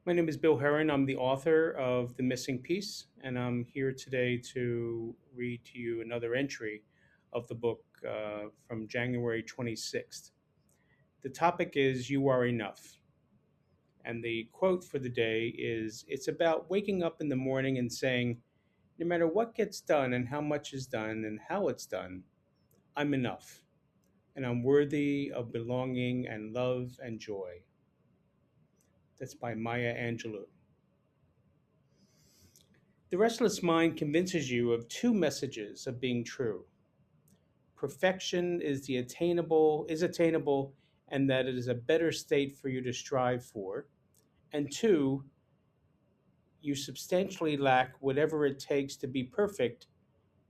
My name is Bill Heran. I'm the author of The Missing Piece, and I'm here today to read to you another entry of the book from January 26th. The topic is You Are Enough. And the quote for the day is It's about waking up in the morning and saying, no matter what gets done and how much is done and how it's done, I'm enough, and I'm worthy of belonging and love and joy. That's by Maya Angelou. The restless mind convinces you of two messages of being true. Perfection is attainable and that it is a better state for you to strive for. And two, you substantially lack whatever it takes to be perfect,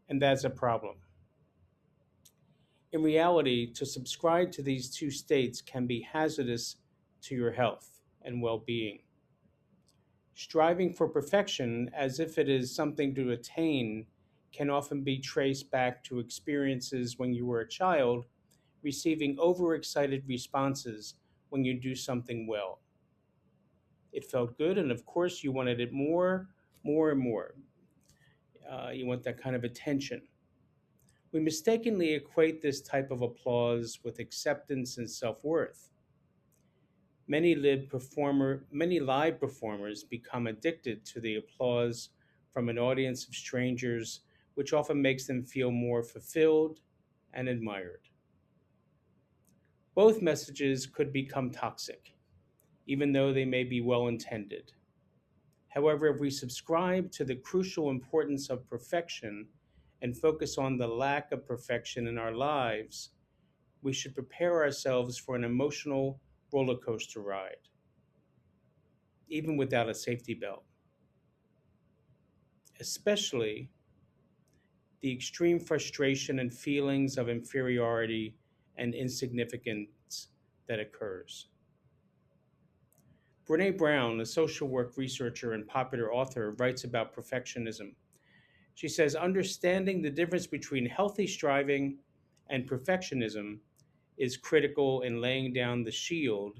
and that's a problem. In reality, to subscribe to these two states can be hazardous to your health and well-being. Striving for perfection as if it is something to attain can often be traced back to experiences when you were a child, receiving overexcited responses when you do something well. It felt good, and of course, you wanted it more, more, and more. You want that kind of attention. We mistakenly equate this type of applause with acceptance and self worth. Many live performers become addicted to the applause from an audience of strangers, which often makes them feel more fulfilled and admired. Both messages could become toxic, even though they may be well intended. However, if we subscribe to the crucial importance of perfection and focus on the lack of perfection in our lives, we should prepare ourselves for an emotional roller coaster ride, even without a safety belt, especially the extreme frustration and feelings of inferiority and insignificance that occurs. Brene Brown, a social work researcher and popular author, writes about perfectionism. She says, understanding the difference between healthy striving and perfectionism is critical in laying down the shield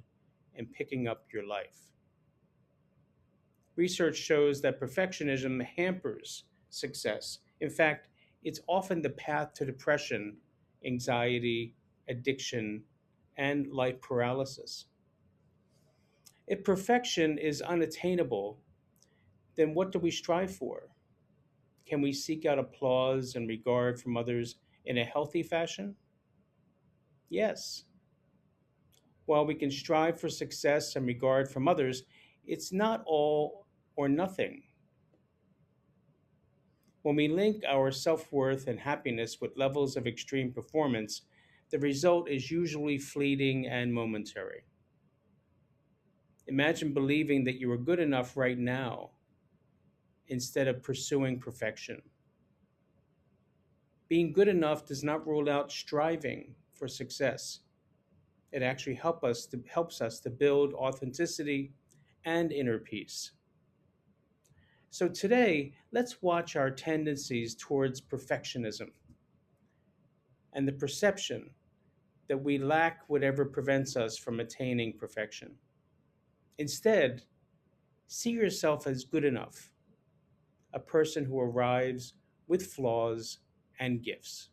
and picking up your life. Research shows that perfectionism hampers success. In fact, it's often the path to depression, anxiety, addiction, and life paralysis. If perfection is unattainable, then what do we strive for? Can we seek out applause and regard from others in a healthy fashion? Yes. While we can strive for success and regard from others, it's not all or nothing. When we link our self worth and happiness with levels of extreme performance, the result is usually fleeting and momentary. Imagine believing that you are good enough right now instead of pursuing perfection. Being good enough does not rule out striving for success. It actually helps us to build authenticity and inner peace. So today, let's watch our tendencies towards perfectionism and the perception that we lack whatever prevents us from attaining perfection. Instead, see yourself as good enough, a person who arrives with flaws and gifts.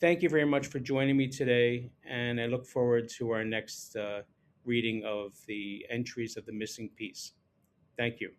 Thank you very much for joining me today, and I look forward to our next reading of the entries of the missing piece. Thank you.